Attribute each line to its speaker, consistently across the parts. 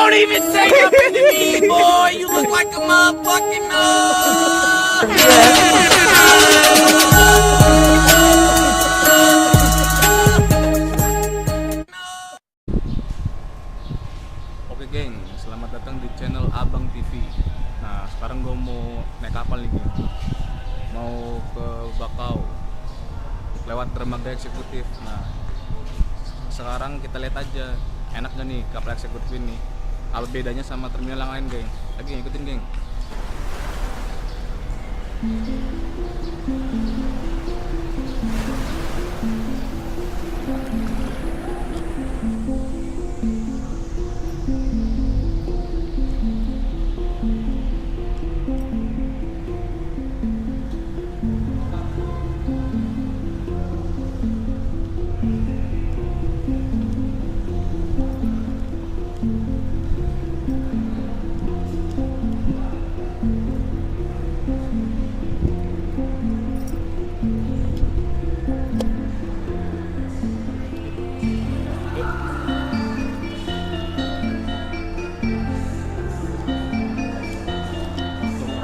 Speaker 1: Don't even say nothing to me, boy. You look like a motherfucking
Speaker 2: Oke geng, selamat datang di channel Abang TV. Nah sekarang gue mau naik kapal nih geng. Mau ke Bakau lewat dermaga eksekutif. Nah sekarang kita lihat aja enak gak nih kapal eksekutif ini. Apa bedanya sama terminal yang lain geng. Lagi ikutin geng.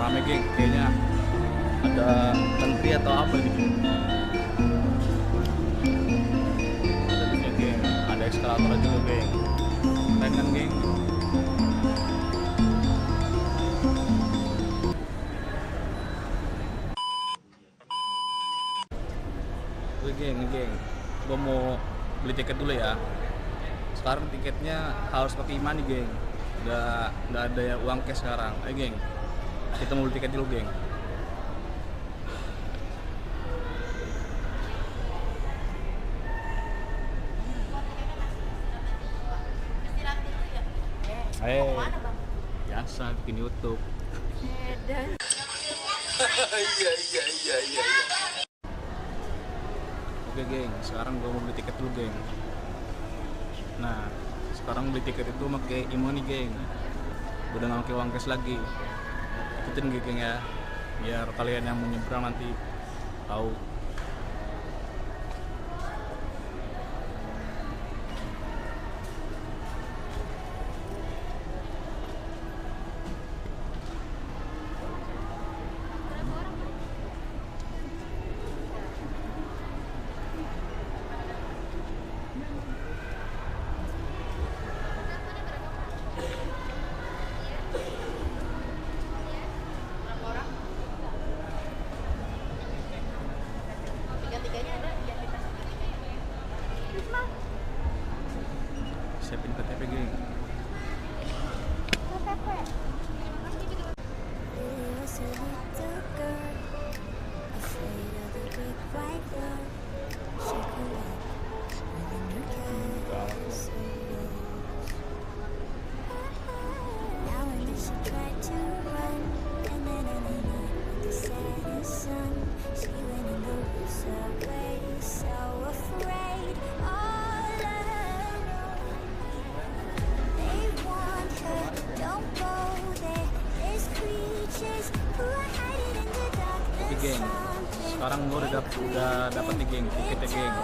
Speaker 2: Rame geng, kayaknya ada menteri atau apa nih geng. Ada liftnya geng, ada eskalator juga geng. Keren kan geng. Oke geng, gue mau beli tiket dulu ya. Sekarang tiketnya harus pakai e-money geng. Nggak ada ya uang cash sekarang. Ayo geng, kita mau beli tiket dulu geng. Ayo, biasa bikin YouTube. Oke geng, sekarang gue mau beli tiket dulu geng. Nah, sekarang beli tiket itu pakai e-money geng. Udah nggak pakai uang cash lagi. Ikutin geng ya, biar kalian yang mau nyebrang nanti tahu. Siapin KTP geng. Oke geng, sekarang gue udah dapat nih geng tiketnya geng.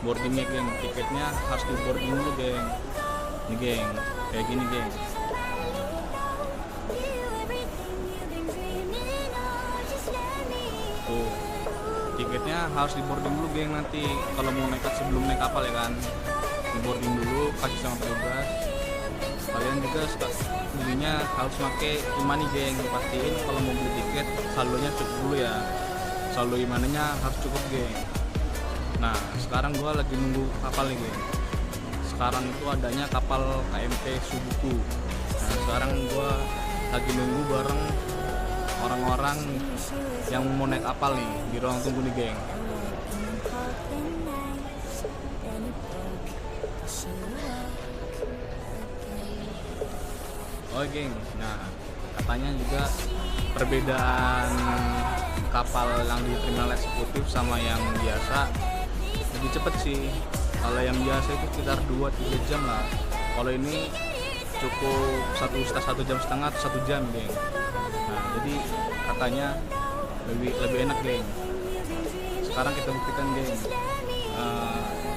Speaker 2: Boardingnya geng, tiketnya harus di boarding dulu geng. Nih geng, kayak gini geng. Tuh, tiketnya harus di boarding dulu geng nanti. Kalau mau nekat sebelum naik kapal ya kan, di boarding dulu, kasih sama petugas. Kalian juga belinya harus pakai e-money geng. Pastiin kalau mau beli tiket saldonya cukup dulu ya. Saldo e-money-nya harus cukup geng. Nah sekarang gua lagi nunggu kapal nih geng. Sekarang itu adanya kapal KMP Subuku. Nah sekarang gua lagi nunggu bareng orang-orang yang mau naik kapal nih di ruang tunggu nih geng. Oh geng, nah katanya juga perbedaan kapal yang di terminal eksekutif sama yang biasa lebih cepet sih. Kalau yang biasa itu sekitar 2-3 jam lah. Kalau ini cukup 1 jam setengah atau 1 jam geng. Nah jadi katanya lebih enak geng. Sekarang kita buktikan geng,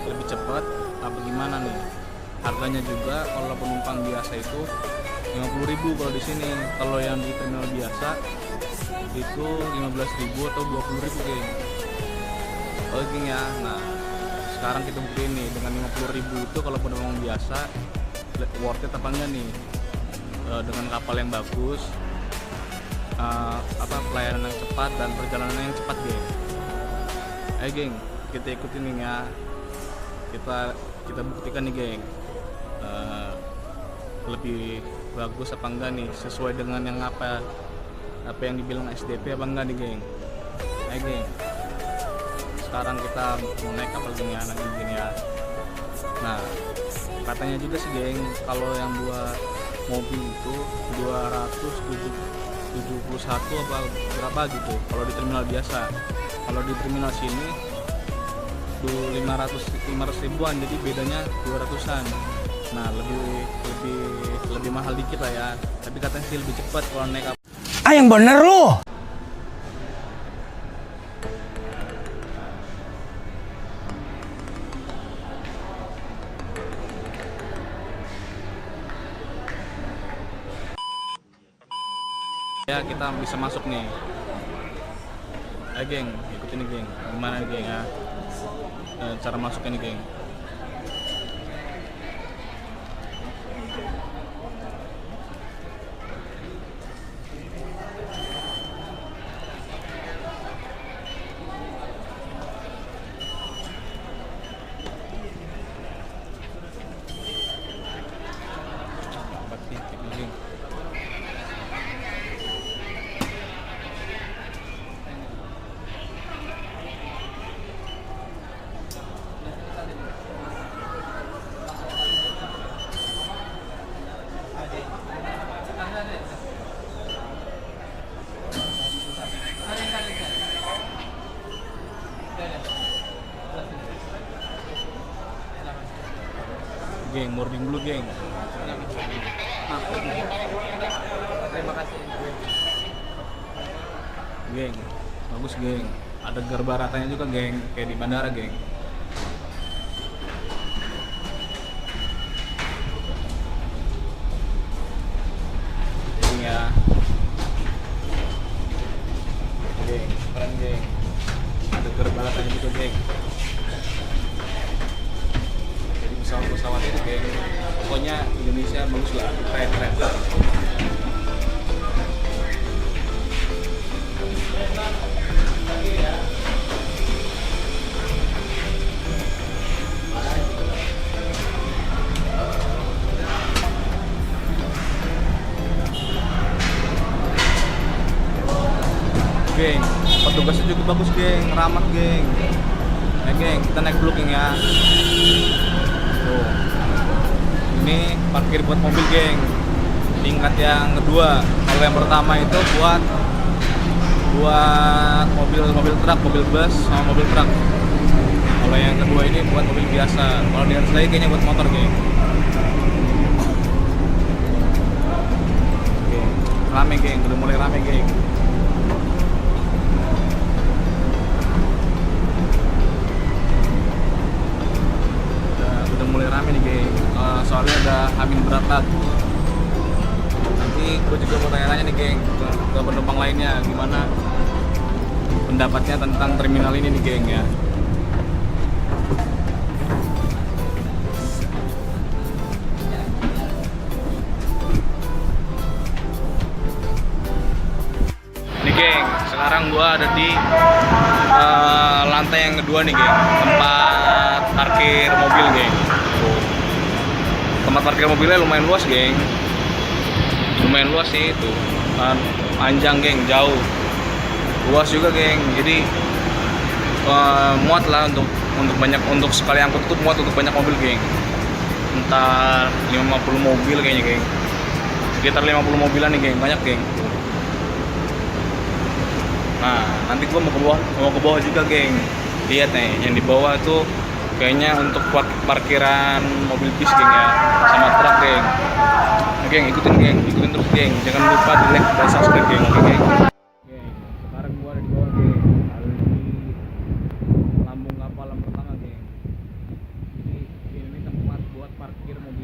Speaker 2: lebih cepat apa gimana nih. Harganya juga kalau penumpang biasa itu 50.000 kalau di sini. Kalau yang di terminal biasa itu 15.000 atau 20.000 geng. Oh geng ya. Nah sekarang kita buktiin nih dengan 50.000 itu kalau penumpang biasa worth it apa enggak nih, dengan kapal yang bagus, pelayanan yang cepat dan perjalanan yang cepat geng. Ayo geng, kita ikutin nih ya, kita buktikan nih geng, lebih bagus apa enggak nih, sesuai dengan yang apa yang dibilang SDP apa enggak nih geng. Ayo geng, sekarang kita mau naik kapal geng ya, nanti geng ya. Nah katanya juga sih geng, kalau yang dua mobil itu 271 apa berapa gitu kalau di terminal biasa. Kalau di terminal sini 500 ribuan, jadi bedanya 200-an. Nah lebih mahal dikit lah ya, tapi katanya sih lebih cepat kalau naik kapal.
Speaker 1: Ah, yang bener lu.
Speaker 2: Ya kita bisa masuk nih. Ayo geng, ikutin nih geng. Gimana nih geng ya? Cara masuknya nih geng. Geng, boarding dulu geng.
Speaker 3: Terima kasih.
Speaker 2: Geng, bagus geng. Ada gerbaratannya juga geng, kayak di bandara geng. Geng ya. Geng, keren geng. Ada gerbaratannya juga geng. Jadi pesawat itu geng. Pokoknya Indonesia bagus lah, keren. Geng, petugasnya juga bagus geng, ramah geng. Ya geng, kita naik dulu geng ya. Tuh. Ini parkir buat mobil geng, tingkat yang kedua. Kalau yang pertama itu buat mobil truk, mobil bus sama mobil truk. Kalau yang kedua ini buat mobil biasa. Kalau di atas lagi kayaknya buat motor geng. Geng, rame geng, udah mulai rame geng. Udah mulai rame nih geng, soalnya ada Hamil berat. Nanti gue juga mau tanya-tanya nih geng ke penumpang lainnya, gimana pendapatnya tentang terminal ini nih geng ya. Nih geng, sekarang gue ada di lantai yang kedua nih geng, tempat parkir mobil geng. Tempat parkir mobilnya lumayan luas geng, lumayan luas sih itu, panjang geng, jauh, luas juga geng. Jadi muat lah untuk sekali angkut tuh muat untuk banyak mobil geng. Entar 50 mobil kayaknya geng, sekitar 50 mobilan nih geng, banyak geng. Nah nanti gua mau ke bawah juga geng. Lihat nih yang di bawah tuh kayaknya untuk parkiran mobil bis geng ya, sama truk geng. Nah, geng, ikutin terus geng. Jangan lupa di like dan subscribe geng, oke geng. Geng, sekarang gua ada di bawah geng, ada di lambung kapal yang pertama geng. Ini tempat buat parkir mobil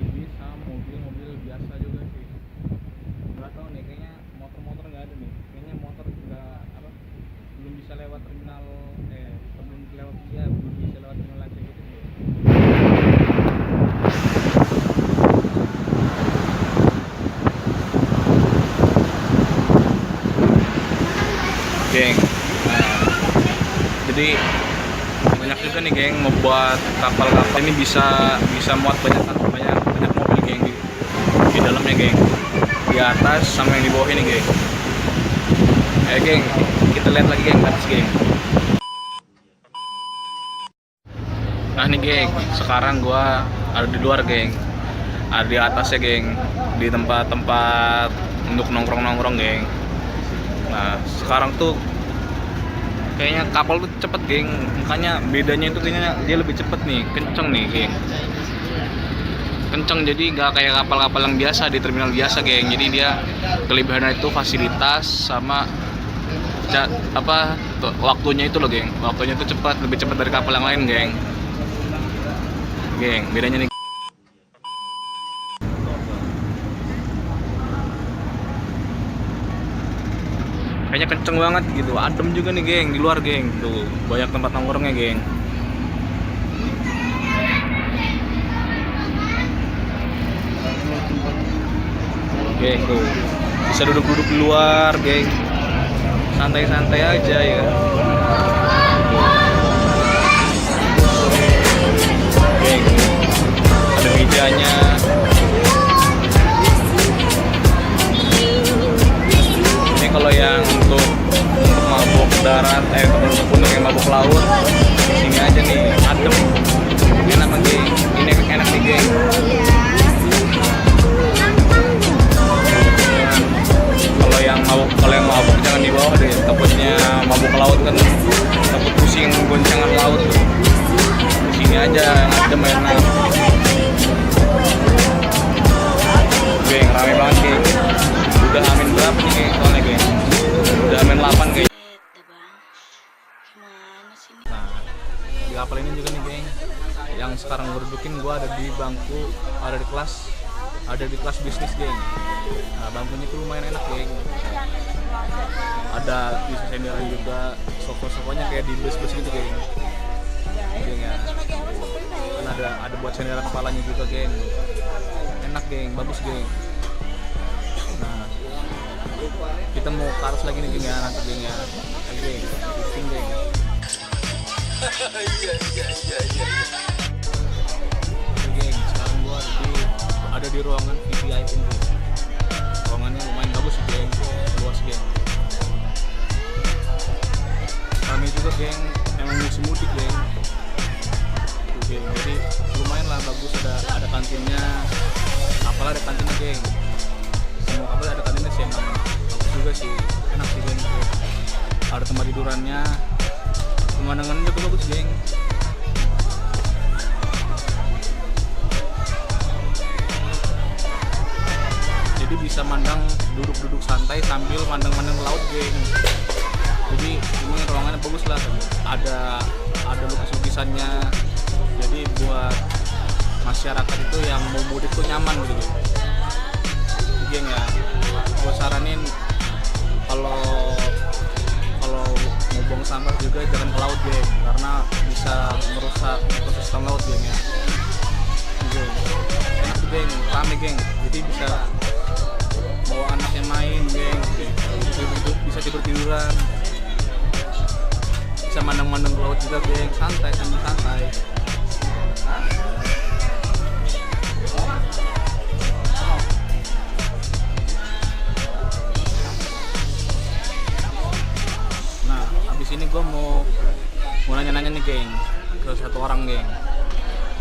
Speaker 2: Jadi banyak juga nih geng membuat kapal-kapal ini bisa muat banyak mobil geng di dalamnya geng, di atas sama yang di bawah ini geng. Geng, kita lihat lagi geng ke atas geng. Nah nih geng, sekarang gua ada di luar geng, ada di atasnya geng, di tempat-tempat untuk nongkrong geng. Nah sekarang tuh kayaknya kapal tuh cepet geng, makanya bedanya itu kayaknya dia lebih cepet nih, kenceng nih geng, kenceng. Jadi nggak kayak kapal-kapal yang biasa di terminal biasa geng. Jadi dia kelebihannya itu fasilitas sama waktunya itu loh geng, waktunya itu cepat, lebih cepat dari kapal yang lain geng. Geng, bedanya nih. Kayaknya kenceng banget gitu, adem juga nih geng di luar geng. Tuh banyak tempat nongkrongnya geng. Geng tuh bisa duduk-duduk di luar geng, santai-santai aja ya. Geng, ada mejanya. Ini kalau yang untuk mabuk darat, untuk yang mabuk laut, sini aja nih, adem, enak nih geng. Ini enak nih geng. Kalau yang mabuk jangan di bawah deh, takutnya mabuk laut kan takut pusing goncangan laut. Di sini aja adem enak. Geng, rame banget geng. Udah amin berapa nih geng soalnya geng? Udah amin 8 geng. Nah, di kapal ini juga nih geng, yang sekarang gue dudukin, gue ada di bangku, ada di kelas bisnis geng. Nah, bangkunya itu lumayan enak geng. Ada bisa senderan juga, sofa-sofanya kayak di bus-bus gitu geng. Geng ya. Kan ada buat senderan kepalanya juga geng. Enak geng, bagus geng. Nah, kita mau ke arus lagi nih geng ya, nanti geng ya. Geng, pusing geng. Geng, sekarang gua ada di ruangan VVIP geng. Ruangannya lumayan bagus geng, luas geng. Kami juga geng, emang musim mudik geng. Geng, jadi lumayan lah bagus, ada kantinnya. Kapal ada kantinnya geng. Semua kapal ada kantinnya sih, emang bagus juga sih, enak sih geng. Ada tempat tidurannya, pemandangannya juga bagus geng. Jadi bisa mandang, duduk-duduk santai sambil mandang-mandang laut geng. Jadi ini ruangannya bagus lah, ada lukis-lukisannya. Jadi buat masyarakat itu yang mau mudik tuh nyaman gitu geng ya. Gue saranin kalau mau buang sampah juga jangan ke laut geng, karena bisa merusak ekosistem laut geng ya. Geng, enak tuh geng, rame geng. Jadi bisa bawa anaknya main geng, bisa tidur-tiduran, bisa mandang-mandang laut juga geng, santai sambil santai. Nah, abis ini gue mau nanya-nanya nih geng ke satu orang geng,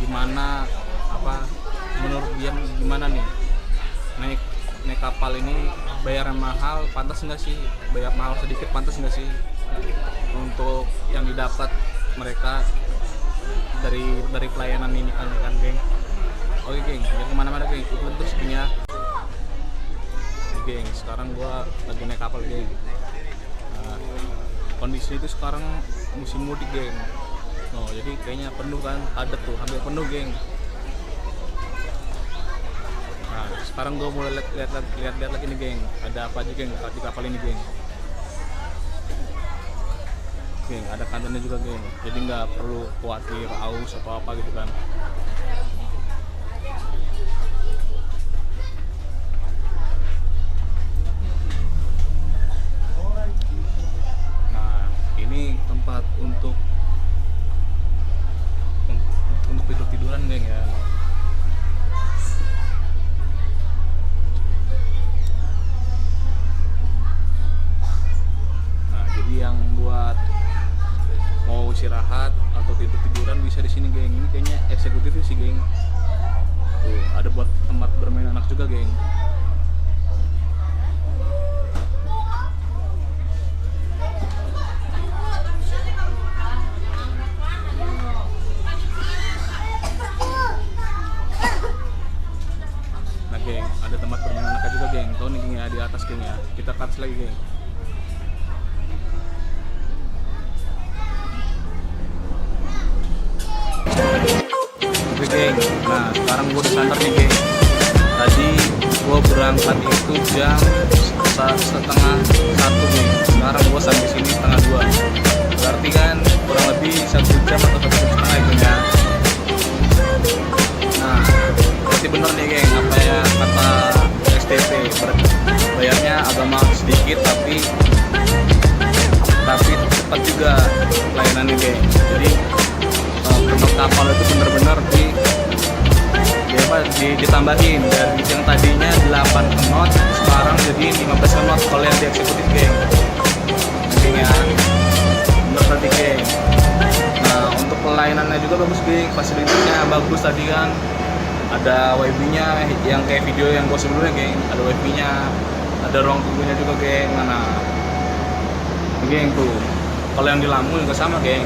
Speaker 2: gimana menurut dia gimana nih naik kapal ini, bayaran mahal, pantas nggak sih? Bayar mahal sedikit, pantas nggak sih untuk yang didapat mereka dari pelayanan ini kan geng? Oke geng, jangan kemana-mana geng, ikutin terus punya geng. Sekarang gua lagi naik kapal geng. Nah, kondisi itu sekarang musim mudik geng. Oh, jadi kayaknya penuh kan, padat tuh, hampir penuh geng. Nah, sekarang gue mulai lihat lagi nih geng, ada apa aja geng di kapal ini geng. Geng, ada kantinnya juga geng, jadi nggak perlu khawatir aus atau apa gitu kan. Nah, ini tempat untuk geng, ada tempat bermain anak juga geng. Tahu nih geng ya, di atas geng ya. Kita ke atas lagi geng. Oke geng, nah sekarang gue di santer nih geng. Tadi gue berangkat itu jam setengah 1 geng. Sekarang gue sampai sini setengah 2. Berarti kan kurang lebih 1 jam atau 1 jam setengah itu ya. Nah, berarti bener nih geng, apa ya kata STP, bayarnya agak mahal sedikit tapi cepat juga layanannya geng. Jadi untuk kapal itu bener-bener ditambahin dari yang tadinya 8 knot sekarang jadi 15 knot kalau yang di eksekutif geng. Geng ya, bener tadi geng. Nah, untuk pelayanannya juga bagus geng, fasilitasnya bagus tadi kan. Ada wifi-nya yang kayak video yang gue sebelumnya geng, ada wifi-nya, ada ruang tunggunya juga geng. Nah, geng tuh. Kalau yang di Lampung juga sama geng.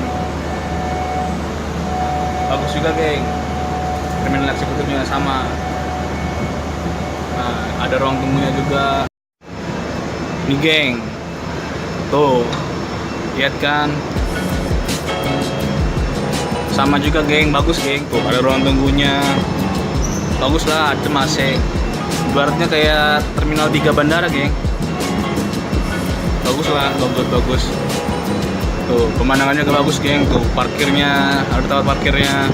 Speaker 2: Bagus juga geng. Terminal eksekutifnya sama. Nah, ada ruang tunggunya juga. Nih geng. Tuh. Lihat kan? Sama juga geng, bagus geng. Tuh, ada ruang tunggunya. Bagus lah, ada AC. Ibaratnya kayak terminal 3 bandara geng. Bagus lah, bagus. Tuh, pemandangannya juga bagus geng. Tuh, parkirnya, ada tempat parkirnya.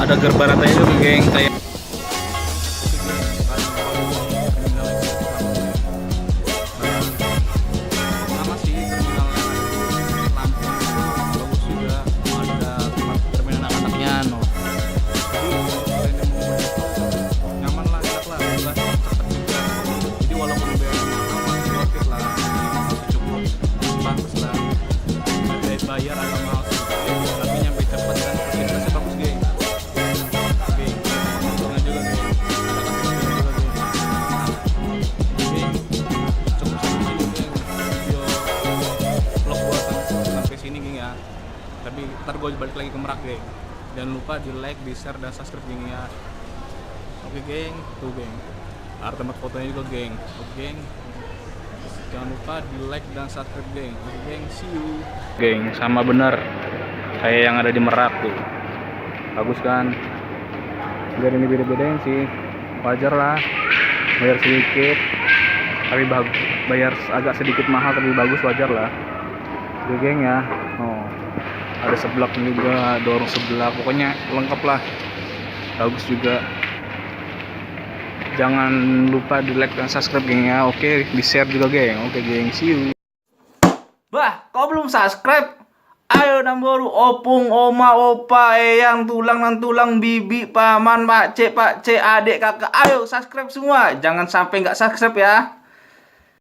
Speaker 2: Ada gerbang ratanya juga geng, kayak sama sih terminal Lampung. Bagus juga, ada tempat terminal anak-anaknya no. Nyaman lah, enak lah, bebas, cepet juga. Jadi walaupun bayarnya mahal masih worth it lah, cukup bagus lah. Bayar agak mahal sih, tapi nyampe cepet dan fasilitasnya bagus geng. Tapi ntar gue balik lagi ke Merak geng. Jangan lupa di like, di share, dan subscribe geng ya. Oke geng, tuh geng, ada tempat fotonya juga geng. Oke geng, jangan lupa di like dan subscribe geng. Oke geng, see you geng. Sama bener kayak yang ada di Merak tuh, bagus kan. Gak ada ini beda-bedain sih, wajar lah. Bayar sedikit tapi bayar agak sedikit mahal tapi bagus, wajar lah. Oke geng ya. Oh, ada seblak juga, dorong seblak, pokoknya lengkap lah, bagus juga. Jangan lupa di like dan subscribe geng ya. Oke, di share juga geng. Oke geng, see you.
Speaker 4: Bah, kau belum subscribe? Ayo namboru opung, oma, opa, eyang, tulang dan tulang, bibi, paman, pak C, adik, kakak. Ayo subscribe semua. Jangan sampai nggak subscribe ya.